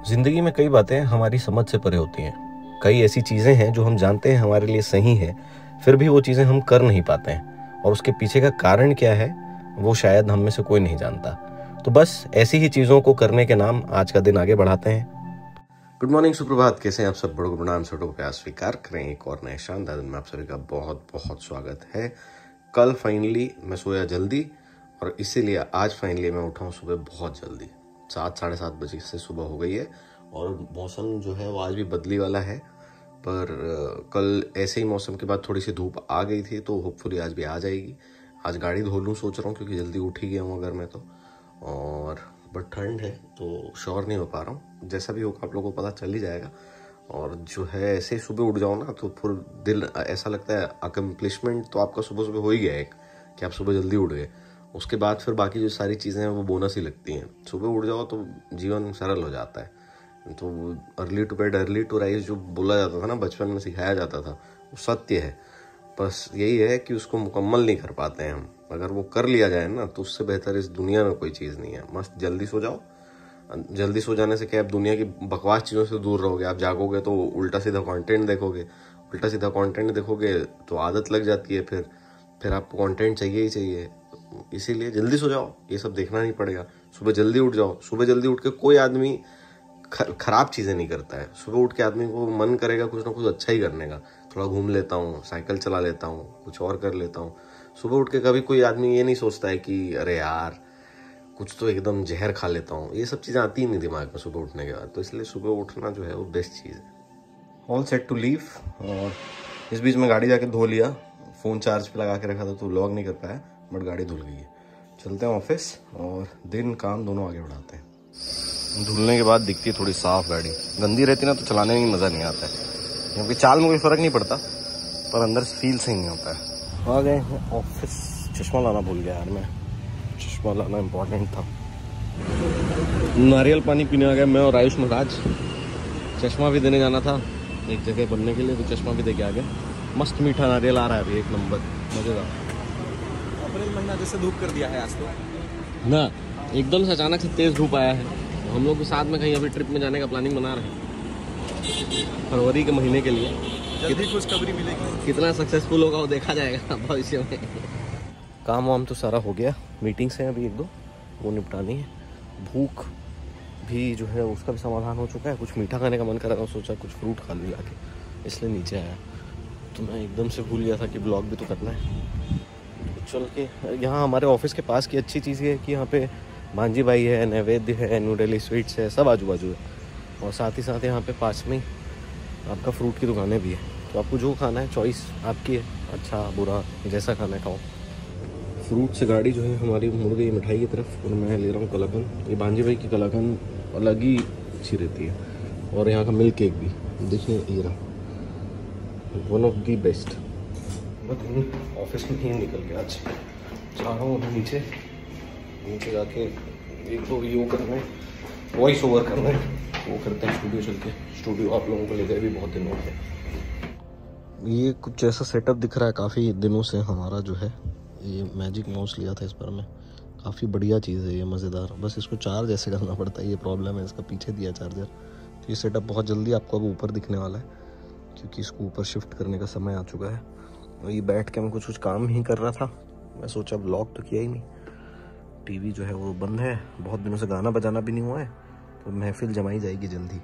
जिंदगी में कई बातें हमारी समझ से परे होती हैं। कई ऐसी चीजें हैं जो हम जानते हैं हमारे लिए सही है, फिर भी वो चीजें हम कर नहीं पाते हैं और उसके पीछे का कारण क्या है वो शायद हम में से कोई नहीं जानता। तो बस ऐसी ही चीजों को करने के नाम आज का दिन आगे बढ़ाते हैं। गुड मॉर्निंग, सुप्रभात। कैसे हैं आप सब? बड़ों को प्रणाम, छोटों को प्यार स्वीकार करें। एक और नए शानदार दिन में आप सभी का बहुत बहुत स्वागत है। कल फाइनली मैं सोया जल्दी और इसीलिए आज फाइनली मैं उठा हूँ सुबह बहुत जल्दी। 7-7:30 बजे से सुबह हो गई है और मौसम जो है वो आज भी बदली वाला है। पर कल ऐसे ही मौसम के बाद थोड़ी सी धूप आ गई थी, तो होपफुली आज भी आ जाएगी। आज गाड़ी धो लूँ सोच रहा हूँ, क्योंकि जल्दी उठ ही गया हूँ अगर मैं तो। और बट ठंड है तो श्योर नहीं हो पा रहा हूँ। जैसा भी होगा आप लोगों को पता चल ही जाएगा। और जो है ऐसे ही सुबह उठ जाओ ना तो फिर दिल ऐसा लगता है अकम्प्लिशमेंट तो आपका सुबह सुबह हो ही गया एक, कि आप सुबह जल्दी उठ गए। उसके बाद फिर बाकी जो सारी चीज़ें हैं वो बोनस ही लगती हैं। सुबह उठ जाओ तो जीवन सरल हो जाता है। तो early to bed early to rise जो बोला जाता था ना, बचपन में सिखाया जाता था, वो सत्य है। बस यही है कि उसको मुकम्मल नहीं कर पाते हैं हम। अगर वो कर लिया जाए ना तो उससे बेहतर इस दुनिया में कोई चीज़ नहीं है। मस्त जल्दी सो जाओ। जल्दी सो जाने से क्या, आप दुनिया की बकवास चीज़ों से दूर रहोगे। आप जागोगे तो उल्टा सीधा कंटेंट देखोगे, उल्टा सीधा कंटेंट देखोगे तो आदत लग जाती है। फिर आपको कंटेंट चाहिए ही चाहिए। इसीलिए जल्दी सो जाओ, ये सब देखना नहीं पड़ेगा। सुबह जल्दी उठ जाओ। सुबह जल्दी उठ के कोई आदमी खराब चीज़ें नहीं करता है। सुबह उठ के आदमी को मन करेगा कुछ ना कुछ अच्छा ही करने का। थोड़ा घूम लेता हूँ, साइकिल चला लेता हूँ, कुछ और कर लेता हूँ। सुबह उठ के कभी कोई आदमी ये नहीं सोचता है कि अरे यार कुछ तो एकदम जहर खा लेता हूँ। ये सब चीज़ें आती ही नहीं दिमाग में सुबह उठने के बाद। तो इसलिए सुबह उठना जो है वो बेस्ट चीज़ है। All set to leave. और इस बीच में गाड़ी जाके धो लिया। फ़ोन चार्ज पे लगा के रखा था तो व्लॉग नहीं कर पाया, बट गाड़ी धुल गई है। चलते हैं ऑफिस और दिन काम दोनों आगे बढ़ाते हैं। धुलने के बाद दिखती है थोड़ी साफ गाड़ी। गंदी रहती ना तो चलाने में मज़ा नहीं आता है, क्योंकि चाल में कोई फ़र्क नहीं पड़ता पर अंदर फील सही नहीं होता है। आ गए हैं ऑफिस। चश्मा लाना भूल गया यार मैं, चश्मा लाना इम्पोर्टेंट था। नारियल पानी पीने आ गया मैं और आयुष महाराज। चश्मा भी देने जाना था एक जगह बनने के लिए, तो चश्मा भी दे के आ गया। मस्त मीठा नारियल आ रहा है अभी, एक नंबर मज़ेदार। अप्रैल महीना जैसे धूप कर दिया है आज तो ना, एकदम से अचानक से तेज़ धूप आया है। हम लोग के साथ में कहीं अभी ट्रिप में जाने का प्लानिंग बना रहे हैं फरवरी के महीने के लिए। जल्दी खुशखबरी मिलेगी। कितना सक्सेसफुल होगा वो देखा जाएगा भविष्य में। काम वाम तो सारा हो गया, मीटिंग्स हैं अभी 1-2 वो निपटानी है। भूख भी जो है उसका भी समाधान हो चुका है। कुछ मीठा खाने का मन कर रहा था, सोचा कुछ फ्रूट खा लूँ जाके, इसलिए नीचे आया। तो मैं एकदम से भूल गया था कि ब्लॉग भी तो करना है। तो चल के यहाँ हमारे ऑफिस के पास की अच्छी चीज़ ये है कि यहाँ पे मांझी भाई है, नैवेद्य है, न्यू दिल्ली स्वीट्स है, सब आजू बाजू है। और साथ ही साथ यहाँ पे पास में आपका फ्रूट की दुकानें भी है। तो आपको जो खाना है चॉइस आपकी है, अच्छा बुरा जैसा खाना है खाओ। फ्रूट से गाड़ी जो है हमारी मुड़ गई मिठाई की तरफ और मैं ले रहा हूँ कलाकंद। ये बांझी भाई की कलाकंद अलग ही अच्छी रहती है। और यहाँ का मिल्क केक भी देखिए, ये रहा वन ऑफ दी बेस्ट। मैं ऑफिस में ही निकल गया आज। चाह रहा हूँ नीचे जाके एक तो वो करना है, वॉइस ओवर करना है, वो करते हैं स्टूडियो चल के। स्टूडियो आप लोगों को ले गए भी बहुत दिन हो गए। ये कुछ ऐसा सेटअप दिख रहा है काफ़ी दिनों से हमारा जो है। ये मैजिक माउस लिया था इस पर मैं, काफ़ी बढ़िया चीज़ है ये, मज़ेदार। बस इसको चार्ज ऐसे करना पड़ता है, ये प्रॉब्लम है। इसका पीछे दिया चार्जर। तो ये सेटअप बहुत जल्दी आपको अब ऊपर दिखने वाला है, क्योंकि इसको ऊपर शिफ्ट करने का समय आ चुका है। और ये बैठ के मैं कुछ काम ही कर रहा था। मैं सोचा व्लॉग तो किया ही नहीं। टीवी जो है वो बंद है, बहुत दिनों से गाना बजाना भी नहीं हुआ है, तो महफिल जमाई जाएगी जल्दी।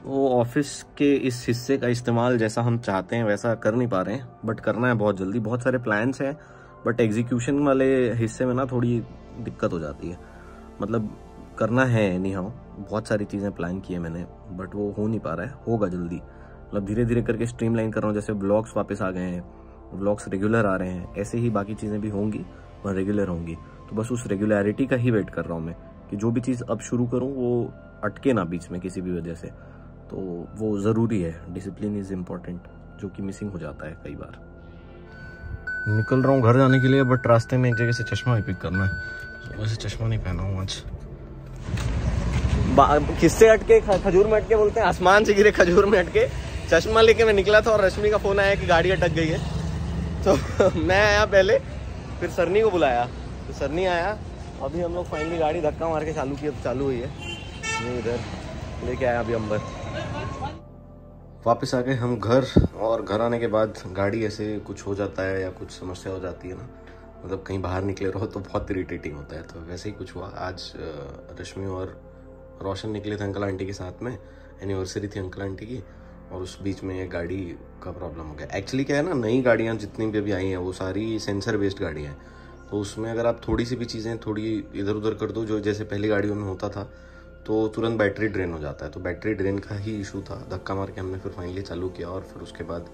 वो ऑफिस के इस हिस्से का इस्तेमाल जैसा हम चाहते हैं वैसा कर नहीं पा रहे हैं, बट करना है बहुत जल्दी। बहुत सारे प्लान्स हैं, बट एग्जीक्यूशन वाले हिस्से में ना थोड़ी दिक्कत हो जाती है। मतलब करना है एनी हाउ, बहुत सारी चीज़ें प्लान की है मैंने, बट वो हो नहीं पा रहा है। होगा जल्दी, मतलब धीरे धीरे करके स्ट्रीमलाइन कर रहा हूँ। जैसे ब्लॉग्स वापस आ गए हैं, ब्लॉग्स रेगुलर आ रहे हैं, ऐसे ही बाकी चीज़ें भी होंगी और रेगुलर होंगी। तो बस उस रेगुलरिटी का ही वेट कर रहा हूँ मैं, कि जो भी चीज़ अब शुरू करूँ वो अटके ना बीच में किसी भी वजह से। तो वो ज़रूरी है, डिसिप्लिन इज़ इम्पॉर्टेंट, जो कि मिसिंग हो जाता है कई बार। निकल रहा हूँ घर जाने के लिए, बट रास्ते में एक जगह से चश्मा भी पिक करना है। वैसे चश्मा नहीं पहना हूँ आज। किससे अटके? खजूर में अटके बोलते हैं, आसमान से गिरे खजूर में अटके। चश्मा लेके मैं निकला था और रश्मि का फ़ोन आया कि गाड़ी अटक गई है। तो मैं आया पहले, फिर सरनी को बुलाया तो सरनी आया। अभी हम लोग फाइनली गाड़ी धक्का मार के चालू किया तो चालू हुई है। ये इधर लेके आया अभी अंबर। वापस आ गए हम घर, और घर आने के बाद गाड़ी ऐसे कुछ हो जाता है या कुछ समस्या हो जाती है ना, मतलब कहीं बाहर निकले रहो तो बहुत इरिटेटिंग होता है। तो वैसे ही कुछ हुआ। आज रश्मि और रोशन निकले थे अंकल आंटी के साथ में, एनिवर्सरी थी अंकल आंटी की, और उस बीच में गाड़ी का प्रॉब्लम हो गया। एक्चुअली क्या है ना, नई गाड़ियाँ जितनी भी अभी आई हैं वो सारी सेंसर बेस्ड गाड़ियाँ हैं, तो उसमें अगर आप थोड़ी सी भी चीज़ें थोड़ी इधर उधर कर दो, जो जैसे पहली गाड़ियों में होता था, तो तुरंत बैटरी ड्रेन हो जाता है। तो बैटरी ड्रेन का ही इशू था। धक्का मार के हमने फिर फाइनली चालू किया, और फिर उसके बाद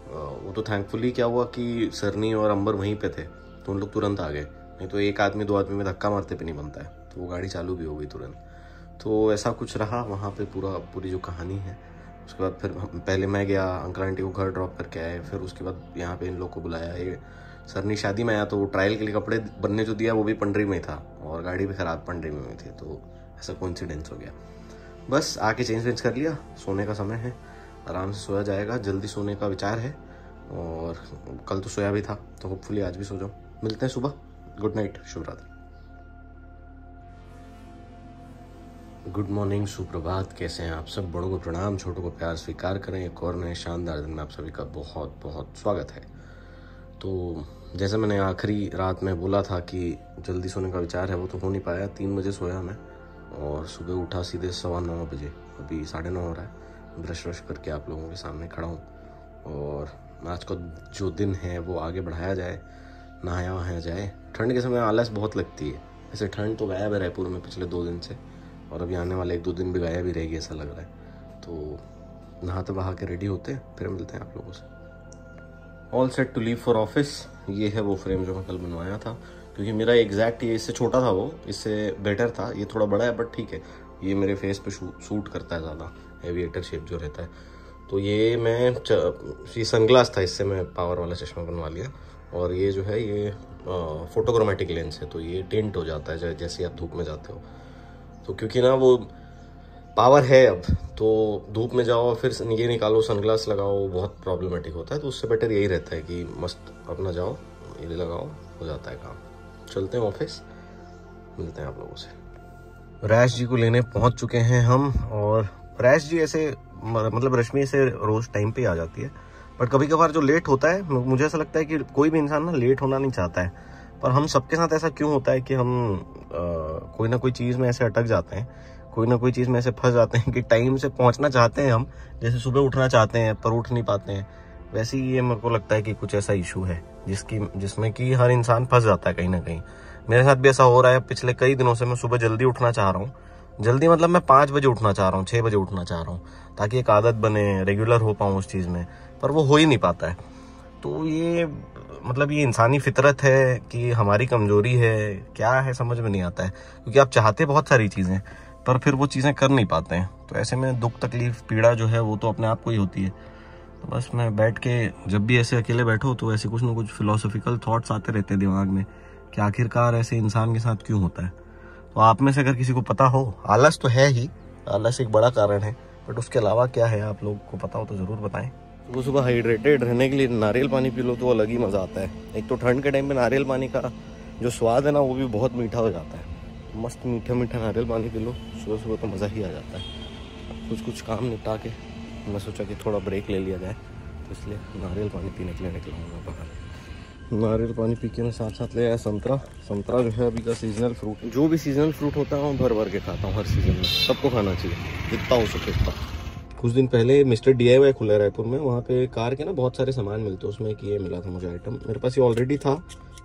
वो तो थैंकफुली क्या हुआ कि सरनी और अंबर वहीं पे थे, तो उन लोग तुरंत आ गए। नहीं तो एक आदमी दो आदमी में धक्का मारते भी नहीं बनता है। तो वो गाड़ी चालू भी हो गई तुरंत। तो ऐसा कुछ रहा वहाँ पे पूरी जो कहानी है। उसके बाद फिर पहले मैं गया, अंकल आंटी को घर ड्रॉप करके आए, फिर उसके बाद यहाँ पे इन लोग को बुलाया। ये सरनी शादी में आया, तो वो ट्रायल के लिए कपड़े बनने जो दिया वो भी पंडरी में था, और गाड़ी भी ख़राब पंडरी में थी। तो ऐसा कोइंसिडेंस हो गया। बस आके चेंज वेंज कर लिया। सोने का समय है, आराम से सोया जाएगा। जल्दी सोने का विचार है, और कल तो सोया भी था, तो होपफुली आज भी सो जाऊँ। मिलते हैं सुबह। गुड नाइट, शुभ रात्रि। गुड मॉर्निंग, सुप्रभात। कैसे हैं आप सब? बड़ों को प्रणाम, छोटों को प्यार स्वीकार करें। एक और नए शानदार दिन में आप सभी का बहुत बहुत स्वागत है। तो जैसे मैंने आखिरी रात में बोला था कि जल्दी सोने का विचार है, वो तो हो नहीं पाया। 3 बजे सोया मैं, और सुबह उठा सीधे 9:15 बजे। अभी 9:30 हो रहा है। ब्रश व्रश करके आप लोगों के सामने खड़ा हूँ, और आज का जो दिन है वो आगे बढ़ाया जाए, नहाया वहाया जाए। ठंड के समय आलस बहुत लगती है। ऐसे ठंड तो गायब है रायपुर में पिछले 2 दिन से, और अभी आने वाले 1-2 दिन भी गायब ही रहेगी ऐसा लग रहा है। तो नहाते बहा के रेडी होते हैं, फिर मिलते हैं आप लोगों से। All set to leave for office. ये है वो फ्रेम जो मैं कल बनवाया था, क्योंकि मेरा एग्जैक्ट ये इससे छोटा था, वो इससे बेटर था। ये थोड़ा बड़ा है बट ठीक है, ये मेरे फेस पे सूट करता है ज़्यादा, एविएटर शेप जो रहता है। तो ये ये सनग्लास था, इससे मैं पावर वाला चश्मा बनवा लिया। और ये जो है ये फोटोक्रोमेटिक लेंस है, तो ये टिंट हो जाता है जैसे आप धूप में जाते हो। तो क्योंकि ना वो पावर है अब, तो धूप में जाओ फिर ये निकालो सनग्लास लगाओ, बहुत प्रॉब्लमेटिक होता है। तो उससे बेटर यही रहता है कि मस्त अपना जाओ, ये लगाओ, हो जाता है काम। चलते हैं ऑफिस, मिलते हैं आप लोगों से। रैश जी को लेने पहुंच चुके हैं हम, और रैश जी ऐसे मतलब रश्मि से रोज टाइम पे आ जाती है, बट कभी कभार जो लेट होता है, मुझे ऐसा लगता है कि कोई भी इंसान ना लेट होना नहीं चाहता है, पर हम सबके साथ ऐसा क्यों होता है कि हम कोई ना कोई चीज़ में ऐसे अटक जाते हैं, कोई ना कोई चीज़ में ऐसे फंस जाते हैं कि टाइम से पहुंचना चाहते हैं हम, जैसे सुबह उठना चाहते हैं पर उठ नहीं पाते हैं। वैसे ही ये मेरे को लगता है कि कुछ ऐसा इशू है जिसमें कि हर इंसान फंस जाता है कहीं ना कहीं। मेरे साथ भी ऐसा हो रहा है। पिछले कई दिनों से मैं सुबह जल्दी उठना चाह रहा हूँ, जल्दी मतलब मैं 5 बजे उठना चाह रहा हूँ, 6 बजे उठना चाह रहा हूँ, ताकि एक आदत बने, रेगुलर हो पाऊँ उस चीज़ में, पर वो हो ही नहीं पाता है। तो ये मतलब ये इंसानी फितरत है कि हमारी कमजोरी है, क्या है समझ में नहीं आता है, क्योंकि आप चाहते बहुत सारी चीज़ें पर फिर वो चीज़ें कर नहीं पाते हैं। तो ऐसे में दुख तकलीफ पीड़ा जो है वो तो अपने आप को ही होती है। तो बस मैं बैठ के जब भी ऐसे अकेले बैठो तो ऐसे कुछ ना कुछ फिलोसॉफिकल थॉट्स आते रहते हैं दिमाग में कि आखिरकार ऐसे इंसान के साथ क्यों होता है। तो आप में से अगर किसी को पता हो, आलस तो है ही, आलस एक बड़ा कारण है, बट उसके अलावा क्या है आप लोग को पता हो तो ज़रूर बताएं। सुबह सुबह हाइड्रेटेड रहने के लिए नारियल पानी पी लो तो अलग ही मज़ा आता है। एक तो ठंड के टाइम में नारियल पानी का जो स्वाद है ना वो भी बहुत मीठा हो जाता है। मस्त मीठा मीठा नारियल पानी पी लो सुबह सुबह तो मज़ा ही आ जाता है। कुछ काम निपटा के मैं सोचा कि थोड़ा ब्रेक ले लिया जाए, तो इसलिए नारियल पानी पीने के लिए निकला हूँ मैं बाहर। नारियल पानी पी के मैं साथ साथ ले आया संतरा जो है अभी का सीजनल फ्रूट। जो भी सीजनल फ्रूट होता है वो भर के खाता हूँ हर सीजन में, सबको खाना चाहिए जितना हो सके उतना। कुछ दिन पहले मिस्टर DIY खुला रायपुर में, वहाँ पे कार के ना बहुत सारे सामान मिलते हैं, उसमें एक ये मिला था मुझे आइटम। मेरे पास ये ऑलरेडी था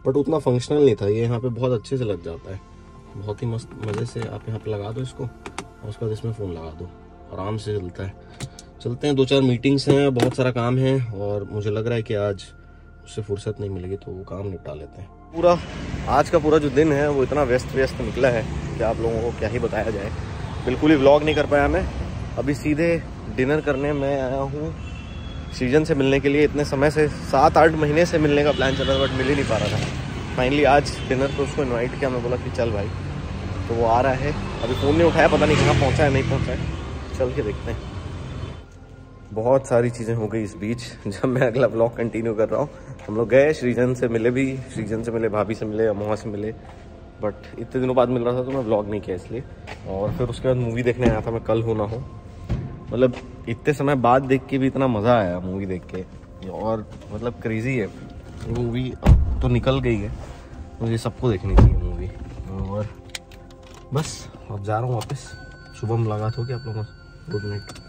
बट उतना फंक्शनल नहीं था। ये यहाँ पे बहुत अच्छे से लग जाता है, बहुत ही मस्त मज़े से। आप यहाँ पे लगा दो इसको और उसके बाद इसमें फ़ोन लगा दो, आराम से चलता है। चलते हैं, 2-4 मीटिंग्स हैं, बहुत सारा काम है और मुझे लग रहा है कि आज उससे फुर्सत नहीं मिलेगी तो वो काम निपटा लेते हैं। आज का पूरा जो दिन है वो इतना व्यस्त निकला है कि आप लोगों को क्या ही बताया जाए। बिल्कुल ही व्लॉग नहीं कर पाया मैं। अभी सीधे डिनर करने मैं आया हूँ सीजन से मिलने के लिए। इतने समय से 7-8 महीने से मिलने का प्लान चल रहा था बट मिल ही नहीं पा रहा था। फाइनली आज डिनर पे उसको इनवाइट किया, मैं बोला कि चल भाई, तो वो आ रहा है। अभी फ़ोन नहीं उठाया, पता नहीं कहाँ पहुँचा है नहीं पहुँचा है, चल के देखते हैं। बहुत सारी चीज़ें हो गई इस बीच जब मैं अगला ब्लॉग कंटिन्यू कर रहा हूँ। हम लोग गए, सृजन से मिले, भाभी से मिले, अमोहा से मिले, बट इतने दिनों बाद मिल रहा था तो मैं व्लॉग नहीं किया इसलिए। और फिर उसके बाद मूवी देखने आया था मैं, कल हो ना हो, मतलब इतने समय बाद देख के भी इतना मज़ा आया मूवी देख के, और मतलब क्रेजी है मूवी। अब तो निकल गई है, मुझे सबको देखनी चाहिए मूवी। और बस अब जा रहा हूँ वापस। शुभ मुलाकात होगी आप लोगों से। Good night.